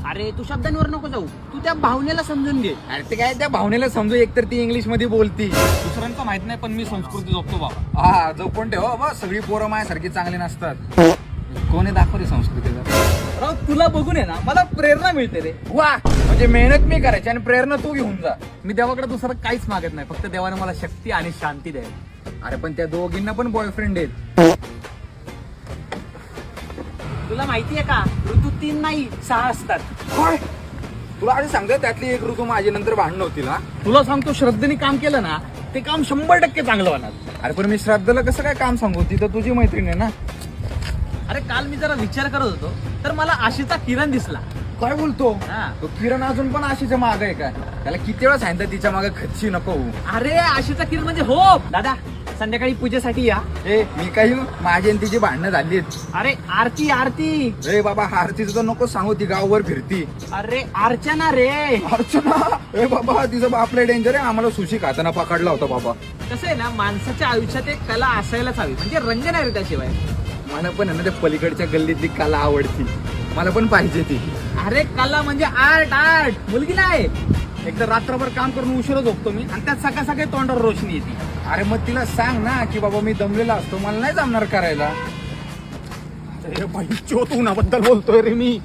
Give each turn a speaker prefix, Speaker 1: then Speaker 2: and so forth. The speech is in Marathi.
Speaker 1: अरे तू शब्दांवर नको जाऊ, तू त्या भावनेला समजून घे.
Speaker 2: अरे ते काय त्या भावनेला समजू, एकतर ती इंग्लिश मध्ये बोलती.
Speaker 3: दुसऱ्यांचं माहित नाही पण मी संस्कृती जपतो बाबा.
Speaker 2: हा जो पण ठेव बा, सगळी पोरं माझ्यासारखी चांगली नसतात. कोणी दाखव रे संस्कृतीचा.
Speaker 1: राव तुला बघून आहे ना मला प्रेरणा मिळते रे.
Speaker 2: वा, म्हणजे मेहनत मी करायची आणि प्रेरणा तू घेऊन जा.
Speaker 1: मी देवाकडे दुसरं काहीच मागत नाही, फक्त देवाने मला शक्ती आणि शांती द्यावी.
Speaker 2: अरे पण त्या दोघींना पण बॉयफ्रेंड आहेत.
Speaker 1: तुला माहितीये का, ऋतू 3 नाही 6 असतात.
Speaker 2: होय, तुला आधी सांगतो त्यातली एक ऋतू माझी नंतर भांडण होतील. हा,
Speaker 1: तुला सांगतो, श्रद्धेने काम केलं ना ते काम 100% चांगलं होणार.
Speaker 2: अरे पण मी श्राद्धला कसं काय काम सांगू, ती तर तुझी मैत्रीण आहे ना.
Speaker 1: अरे काल मी जरा विचार करत होतो तर मला आशेचा किरण दिसला.
Speaker 2: काय बोलतो?
Speaker 1: हा.
Speaker 2: तो किरण अजून पण आशीच्या माग आहे का? त्याला किती वेळा सांगितलं तिच्या मागे खच्ची नको होऊ.
Speaker 1: अरे आशेचा किरण म्हणजे हो दादा, संध्याकाळी पूजेसाठी या.
Speaker 2: ए मी काही माझी आणि तिची भांडणं झाली.
Speaker 1: अरे आरती आरती.
Speaker 2: रे बाबा, आरतीचं तर नको सांगू, ती गावभर फिरती.
Speaker 1: अरे अर्चना रे.
Speaker 2: अर्चना, ए बाबा तिचं बापले डेंजर आहे. आम्हाला सुशी खाताना पकडला होता बाबा.
Speaker 1: कसं आहे ना, माणसाच्या आयुष्यात एक कला असायलाच हवी, म्हणजे रंग नाही रे त्याशिवाय.
Speaker 2: मला पण आहे ना, त्या पलीकडच्या गल्लीतली कला आवडती, मला पण पाहिजे ती.
Speaker 1: अरे कला म्हणजे आर्ट आर्ट, मुलगी नाही. एकदा रात्रभर काम करून उशिरा झोपतो मी आणि त्यात सकाळ सकाळी तोंडावर रोशनी येते.
Speaker 2: अरे मग तिला सांग ना की बाबा मी दमलेला असतो, मला नाही जमणार करायला. अरे बाई, चोत उन्हाबद्दल बोलतोय रे मी.